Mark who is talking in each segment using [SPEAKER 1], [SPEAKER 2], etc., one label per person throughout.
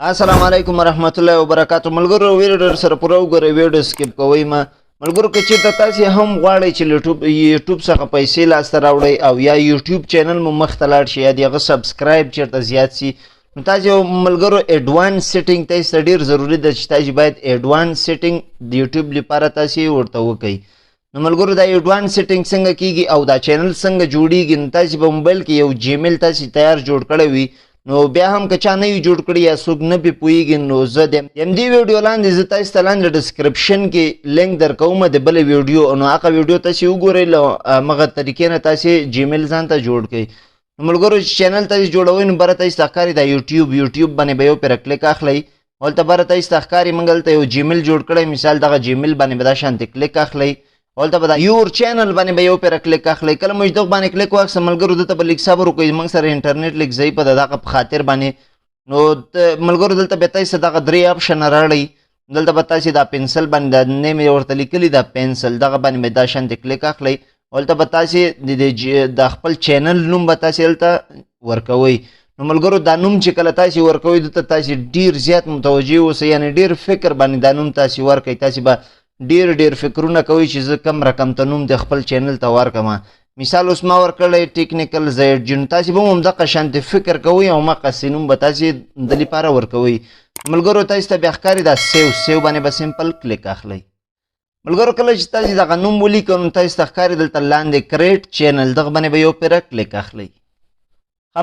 [SPEAKER 1] السلام علیکم ورحمت الله وبرکاتو. ملګرو ویډیو سره پوره وګورئ، ویډیو سکیپ کوئ مه. ملګرو که چېرته تاسې هم غواړئ چې یوټیوب څخه پیسې لاسته راوړئ او یا یوټیوب چینل مو مخته لاړ شي یا د هغه سبسکرایب چېرته زیات سي، نو تاسې ملګرو ایډوانس سیټینګ تاسې ته ډېر ضروري ده چې تاسې باید ایډوانس سیټینګ د یوټیوب لپاره تاسې ورته وکئ. نو ملګرو دا ایډوانس سیټینګ څنګه کیږي او دا چینل څنګه جوړیږي، نو تاسې په موبایل کې یو جیمیل تاسې تیار جوړ کړی وي، نو بیا هم که چا نه وي جوړ کړي یا څوک نه پرې پوهېږي، نو زه د همدې ویډیو لاندې زه تاسې ته لاندې ډسکرپشن کې لینک درکوم د بلې ویډیو، نو هغه ویډیو تاسې وګورئ، له همغه طریقې نه تاسې جیمیل ځان ته جوړ کړئ. نو ملګرو چې چینل تاسې جوړوئ نو بره تاسې ته ښکاري دا یوټیوب باندې به یو پرې کلیک اخلئ، هلته بره تاسې ته ښکاري موږ هلته یو جیمیل جوړ کړی، مثال دغه جیمیل باندې به دا شانتې کلیک اخلئ، هلته به دا یور چینل باندې به یو پرې کلیک اخلئ. کله مو چې دغه باندې کلیک واخیسته ملګرو دلته به لږ صبر وکړئ، موږ سره انټرنیټ لږ ضعیفه ده، دغه په خاطر باندې نو ملګرو دلته به تاسې دغه درې اپشنه راړئ، دلته به تاسې دا پنسل باندې دا نیم یې ورته لیکلي دا پنسل، دغه باندې به دا شانتې کلیک اخلئ، هلته به تاسې د خپل چینل نوم به تاسې هلته ورکوئ. نو ملګرو دا نوم چې کله تاسې ورکوئ دلته تاسې ډېر زیات متوجه اوسئ، یعنې ډېر فکر باندې دا نوم تاسې ورکئ، تاسې به ډېر فکرونه کوئ چې زه کم رقم ته نوم د خپل چینل ته ورکړم. مثال اوس ما ورکړی ټیکنیکل زیډ جی، نو تاسې به هم همدغه شانتې فکر کوئ او مقاسې نوم به تاسې د لپاره ورکوئ. ملګرو تاسې ته بیا ښکاري دا سیو باندې به سمپل کلیک اخلئ. ملګرو کله چې تاسې دغه نوم ولیکئ نو تاسې ته ښکاري دلته لاندې کریټ چینل، دغه باندې به یو پیره کلیک اخلئ.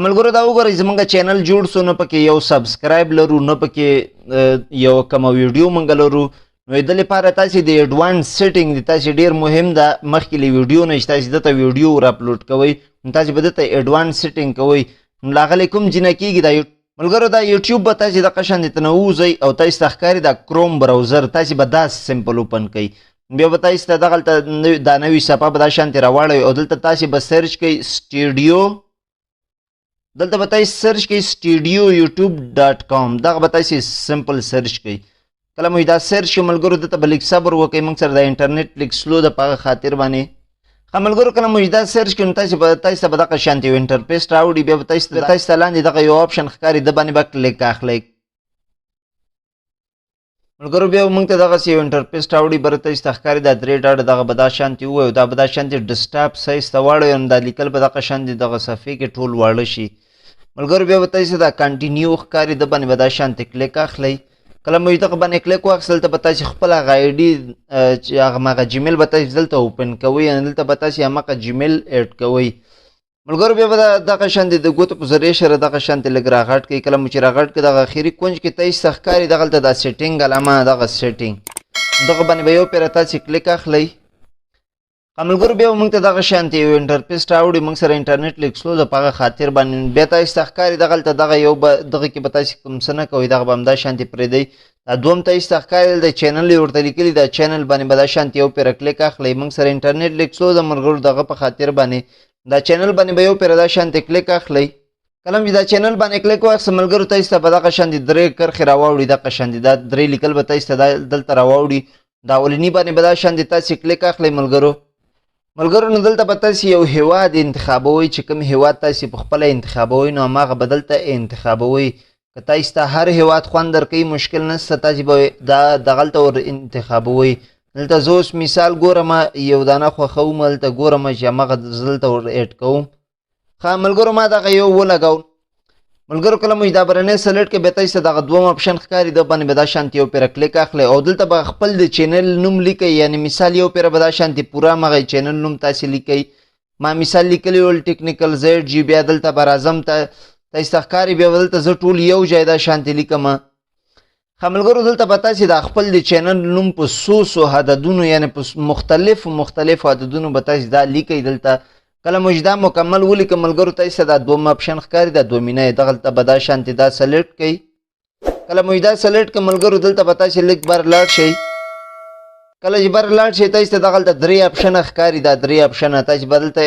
[SPEAKER 1] ملګرو دا وګورئ زموږ چینل جوړ سو، نه پکې یو سبسکرایب لرو، نه پکې یو کومه ویډیو موږ لرو. نو د لپاره تاسې د ایډوانس سیټینګ د تاسې ډېر مهم ده، مخکې له ویډیو نه چې تاسې دته ویډیو ور اپلوډ کوئ نو تاسې به دته ایډوانس سیټینګ کوئ. نو له هغه له کوم ځای نه کېږي دا ملګرو دا یوټیوب به تاسې دغه شانتې ته ننوځئ او تاسې ته ښکاري دا کروم براوزر، تاسې به دا سمپل اوپن کوئ، بیا به تاسې ته دغلته دا نوي صفحه به دا شانتې راواړئ او دلته تاسې به سرچ کوئ سټیډیو، دلته به تاسې سرچ کوئ studio.youtube.com، دغه به تاسې سمپل سرچ کوئ. کله مو دا سرچ شي ملګرو دلته به لږ صبر وکړئ، موږ سره د انټرنیټ لږ سلو ده په هغه خاطر باندې. ښه ملګرو کله مو دا سرچ کړي نو تاسې ته به دغه شانتې یو انټرفیس راوړي، بیا به تاسې ته لاندې دغه یو آپشن ښکاري، د باندې به کلیک اخلئ. ملګرو بیا موږ ته دغسې یو انټرفیس راوړي، بره تاسې ته ښکاري دا درې ډاډه دغه به دا شانتې ووایو، دا به دا شانتې ډسټاپ سایز ته واړوي نو دا لیکل به دغه شانتې دغه صفحې کې ټول واړه شي. ملګرو بیا به تاسې دا کنټینیو ښکاري، د باندې به دا شانتې کلیک اخلئ. کله مو دغه باندې کلیک واخیستل دلته به تاسې خپل هغه آی ډي چې هغه جیمیل به تاسې دلته اوپن کوئ، یعنې دلته به تاسې همغه جیمیل ایډ کوئ. ملګرو بیا به دغه شانتې د ګوتو په ذریعې سره دغه شانتې لږ راغټ کړئ. کله مو چې راغټ کړئ دغه اخري کونج کې تاسې ته ښکاري دغلته دا سیټینګ علامه، دغه سیټینګ دغه باندې به یو پیره تاسې کلیک اخلئ. ملګرو بیا موږ ته دغه شانتې یو انټرفیس راوړي، موږ سره انټرنیټ لږ سلو ده په هغه خاطر باندې، بیا تاسې ته ښکاري دغلته دغه یو به دغه کې به تاسې کوم څه نه کوئ، دغه به همدا شانتې پرېږدئ. دا دوم تاسې ته ښکاري دلته چینل یې ورته لیکلي، دا چینل باندې به دا شانتې یو پیره کلیک اخلئ. موږ سره انټرنیټ لږ سلو ده ملګرو دغه په خاطر باندې، دا چینل باندې به یو پیره دا شانتې کلیک اخلئ. کله چې دا چینل باندې کلیک واخیسته ملګرو تاسې ته به دغه شانتې درې کرښې راواوړي، دغه شانتې دا درې لیکل به تاسې ته دلته راواوړي، دا اولني باندې به دا شانتې تاسې کلیک اخلئ. ملګرو نو دلته به تاسې یو هیواد انتخابوئ، چې کوم هیواد تاسې په خپله انتخابوئ نو هماغه به دلته انتخابوئ. که تاسې ته هر هیواد خوند درکوي مشکل نشته، تاسې به دا دغلته ور انتخابوئ. دلته زه اوس مثال ګورم یو دانه خوښوم، هلته ګورم چې همغه زه دلته ور ایډ کوم. ښه ملګرو ما دغه یو ولګوم. ملګرو کله مو دا برنی سلیکټ کړئ بیا تاسې ته دغه دوم اپشن ښکاري، د باندې به دا شانتې یو پیره کلیک اخلئ او دلته به خپل د چینل نوم لیکئ، یعنې مثال یو پیره به دا شانتې پوره همغه چینل نوم تاسې لیکئ. ما مثال لیکلی ول ټیکنیکل زیډ جی، بیا دلته به راځم تاسې ته ښکاري بیا به دلته زه ټول یو ځای دا شانتې لیکم. ښه ملګرو دلته به تاسې د خپل د چینل نوم په څو عددونو، یعنې په مختلفو عددونو به تاسې دا لیکئ دلته. کله مو چې دا مکمل ولیکم ملګرو تاسې ته دا دوم اپشن ښکاري، دا دومینه یې دغلته به دا شانتې دا سلیکټ کړئ. کله مو چې دا سلیکټ کړئ ملګرو دلته به تاسې لږ بر لاړ شئ. کله چې بر لاړ شئ تاسې ته دغلته درې اپشنه ښکاري، دا درې اپشنه تاسې به دلته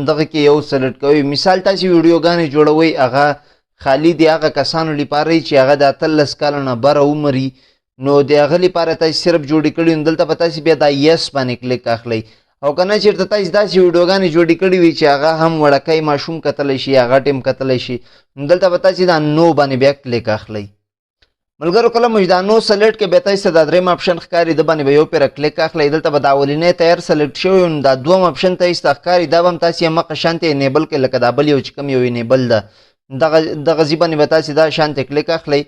[SPEAKER 1] دغه کې یو سلیکټ کوئ. مثال تاسې ویډیوګانې جوړوئ، هغه خالي د هغه کسانو لپاره چې هغه د 18 کالو نه بره عمر وي، نو د هغه لپاره تاسې صرف جوړې کړي، نو دلته به تاسې بیا دا یس باندې کلیک اخلئ. او که نه چېرته تاسې داسې ویډیوګانې جوړې کړي وي چې هغه هم وړکی ماشوم کتلی شي، هغه ټیم کتلی شي، نو دلته به تاسې دا نو باندې بیا کلیک اخلئ. ملګرو کله موږ دا نو سلیکټ کې به تاسو دا دریم اپشن ښکاري د باندې به یو پر کلیک اخلئ دلته به دا اولینی تیار سلیکټ شوی نو دا دوم اپشن تاسو ته ښکاري دا به هم تاسو یې مخه شانتې انیبل کړئ لکه دا بل یو چې کوم یو انیبل ده دغه ځای باندې به تاسو دا شانتې کلیک اخلئ.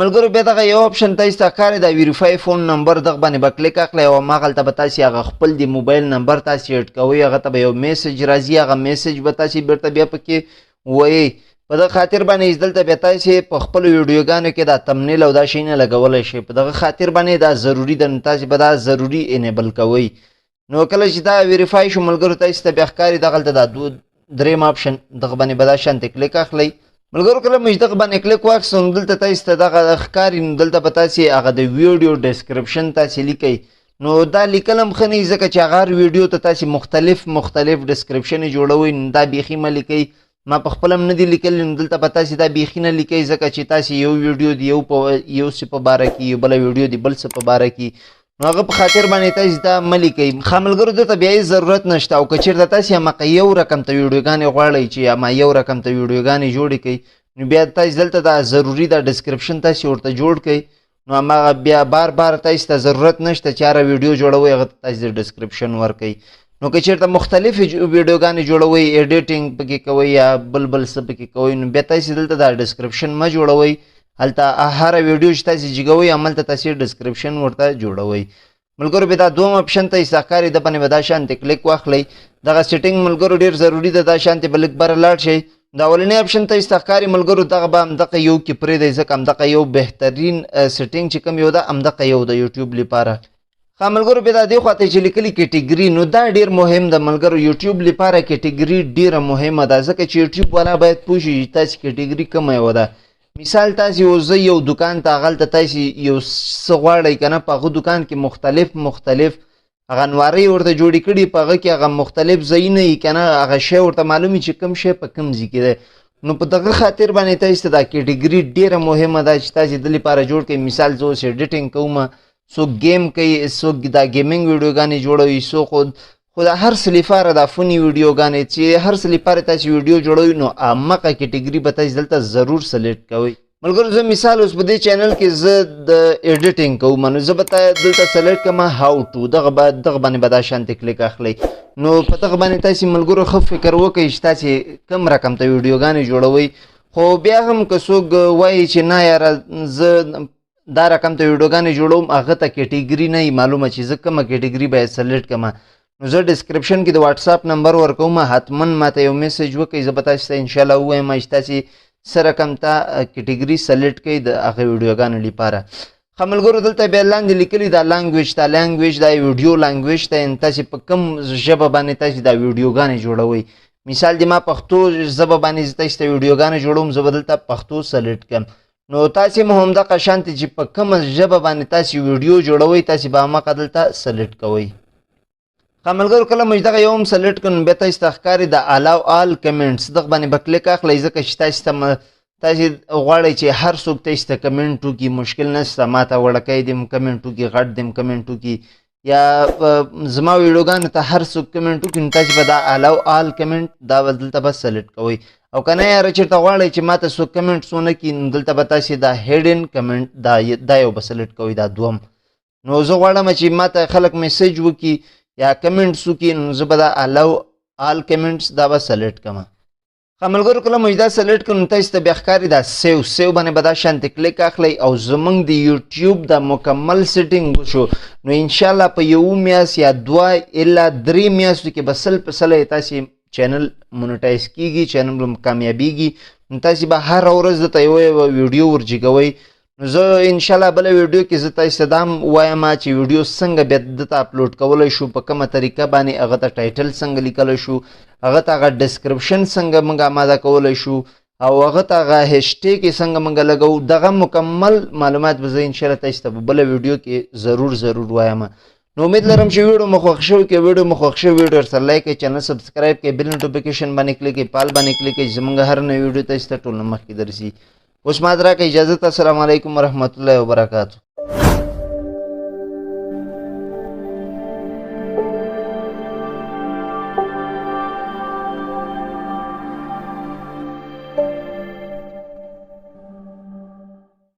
[SPEAKER 1] ملګرو بیا دغه یو اپشن تاسو ته ښکاري دا ویریفای فون نمبر دغه باندې به کلیک اخلئ او هماغلته به تاسو هغه خپل د موبایل نمبر تاسو ایډ کوئ هغه ته به یو میسج راځي هغه میسج به تاسو بیرته بیا پکې وایئ. په دغه خاطر باندې دلته بیا تاسو په خپلو ویډیوګانو کې دا تمنیل او دا شیونه لګولی شئ په دغه خاطر باندې دا ضروري ده نو تاسو به دا ضروري انیبل کوئ. نو کله چې دا ویریفای شو ملګرو تاسو ته بیا ښکاري دغلته دا دریم اپشن دغه باندې به دا شانتې کلیک اخلئ. ملګرو کله موږ دغه باندې کلیک واخیستو نو دلته تاسو ته دغه ښکاري نو دلته به تاسو هغه د ویډیو ډسکرپشن تاسو لیکئ. نو دا لیکل هم ښه نه ځکه چې هغه هر ویډیو ته تاسو مختلف ډسکرپشن جوړوئ نو دا بیخي مه لیکئ. ما په خپل هم نه دي لیکلي نو دلته به تاسو دا بیخي نه لیکئ ځکه چې تاسو یو ویډیو د یو څه په باره کې یو بله ویډیو د بل څه په باره کې نو هغه په خاطر باندې تاسو دا مه لیکئ. ښه ملګرو دلته بیا هېڅ ضرورت نشته او که چېرته تاسو هماغه یو رقم ته ویډیوګانې غواړئ چې ما یو رقم ته ویډیوګانې جوړې کړئ نو بیا تاسو دلته دا ضروري دا ډسکرپشن تاسو ورته جوړ کړئ نو هماغه بیا بار تاسو ته ضرورت نشته چې هره ویډیو جوړوئ هغه ته تاسو ډسکرپشن ورکړئ. نو که چېرته مختلفې ویډیوګانې جوړوئ ایډیټینګ پکې کوئ یا بل څه پکې کوئ نو بیا تاسو دلته دا ډسکرپشن مه جوړوئ هلته هره ویډیو چې تاسو جګوئ هملته تاسو ډسکرپشن ورته جوړوئ. ملګرو بیا دا دوم اپشن ته تاسو ښکاري د باندې به دا شانتې کلیک واخلئ. دغه سیټینګ ملګرو ډېر ضروري ده دا شانتې به لږ بره لاړ شئ. دا اولنی اپشن ته تاسو ښکاري ملګرو دغه به همدغه یو کې پرېږدئ ځکه همدغه یو بهترین سیټینګ چې کوم یو ده همدغه یو د یوټیوب لپاره. ښه ملګرو بیا دا دې خواته چې لیکلي کیټګري نو دا ډېر مهم ده ملګرو یوټیوب لپاره کیټګري ډېره مهمه ده ځکه چې یوټیوب والا باید پوه شي چې تاسو کیټګري کومه یوه ده. مثال تاسو یوځئ یو دکان ته هغلته تاسو یو څه غواړئ که نه په هغه دکان کې مختلف هغه انوارۍ ورته جوړې کړي په هغه کې هغه مختلف ځایونه یي که نه هغه شی ورته معلوم وي چې کوم شی په کوم ځای کې دی نو په دغه خاطر باندې تاسو ته دا کیټګري ډېره مهمه ده چې تاسو د لپاره جوړ کړئ. مثال زه اوس ایډیټینګ کوم څوک گیم کوي څوک دا گیمینګ ویډیوګانې جوړوي څوک خو دا هر څه لپاره دا فني ویډیوګانې چې هر څه لپاره تاسو ویډیو جوړوئ نو همغه کیټګري به تاسو دلته ضرور سلیکټ کوئ. ملګرو زه مثال اوس په دې چینل کې زه د ایډیټینګ کوم نو زه به دلته سلیکټ کړم هاو ټو دغه باندې به دا شانتې کلیک اخلئ. نو په دغه باندې تاسو ملګرو ښه فکر وکړئ چې تاسو کوم رقم ته ویډیوګانې جوړوئ خو بیا هم که څوک وایي چې نه یاره زه دا رقم ته ویډیوګانې جوړوم هغه ته کیټګري نه وي معلومه چې زه کومه کیټګري باید سلیکټ کړم نو زه ډسکرپشن کې د واټساپ نمبر ورکوم حتما ماته یو میسج وکړئ زه به تاسو ته انشاءالله ووایم چې تاسو څه رقم ته کیټګري سلیکټ کړئ د هغه ویډیوګانو لپاره. ښه ملګرو دلته بیا لاندې لیکلي دا لانګویج دا لانګویج دا ویډیو لانګویج ته تاسو په کوم ژبه باندې تاسو دا ویډیوګانې جوړوئ. مثال د ما پښتو ژبه باندې تاسو ته ویډیوګانې جوړوم زه به دلته پښتو سلیکټ کړم نو تاسو هم همدغه شانتې چې په کومه ژبه باندې تاسو ویډیو جوړوئ تاسو به همغه دلته سلیکټ کوئ. ښه ملګرو کله موږ دغه یو هم سلیکټ کړو نو بیا تاسو ته ښکاري د الاو آل کمنټس دغه باندې به کلیک اخلئ ځکه چې تاسو غواړئ چې هر څوک تاسو ته کمنټ وکړي مشکل نشته ما ته وړکی دې کمنټ وکړي غټ دې کمنټ وکړي یا زما ویډیوګانو ته هر څوک کمنټ وکړي نو تاسو به دا الاو آل کمنټ دا به دلته به سلیکټ کوئ. او که نه یاره چېرته غواړئ چې ما ته څوک کمنټس ونه کړي نو دلته به تاسو دا هیډن کمنټ دا یو به سلیکټ کوئ دا دوم. نو زه غواړم چې ما ته خلک میسج وکړي یا کمنټس وکړي نو زه به دا الاو آل کمنټس دا به سلیکټ کړم. ښه ملګرو کله موږ دا سلیکټ کړو نو تاسو ته بیا ښکاري دا سیو باندې به دا شانتې کلیک اخلئ او زموږ د یوټیوب دا مکمل سیټینګ وشو نو انشاءالله په یو میاشت یا 2 الا 3 میاشتو کې به 100% تاسو چینل مونیټایز کیږي چینل به کامیابیږي نو تاسو به هر ورځ دته یو ویډیو ورجګوئ. نو زه انشاءالله بله ویډیو کې زه تاسو ته دا هم وایم چې ویډیو څنګه بیا دته اپلوډ کولی شو په کومه طریقه باندې هغه ته ټایټل څنګه لیکلی شو هغه ته هغه ډسکرپشن څنګه موږ اماده کولی شو او هغه ته هغه هیشټیګ یې څنګه موږ لګوو دغه مکمل معلومات به زه انشاءالله تاسو ته په بله ویډیو کې ضرور وایم. نو امید لرم چې ویډیو مو خوښ شوی که ویډیو مو خوښ شوی ویډیو سره لایک کړئ چینل سبسکرایب کړئ بیل نوټیفیکیشن باندې کلیک کړئ پال باندې کلیک کړئ زموږ هر نوې ویډیو تاسو ته ټول مخکې درځي. اوس ما درکه اجازه ته السلام علیکم ورحمت الله وبرکاتہ.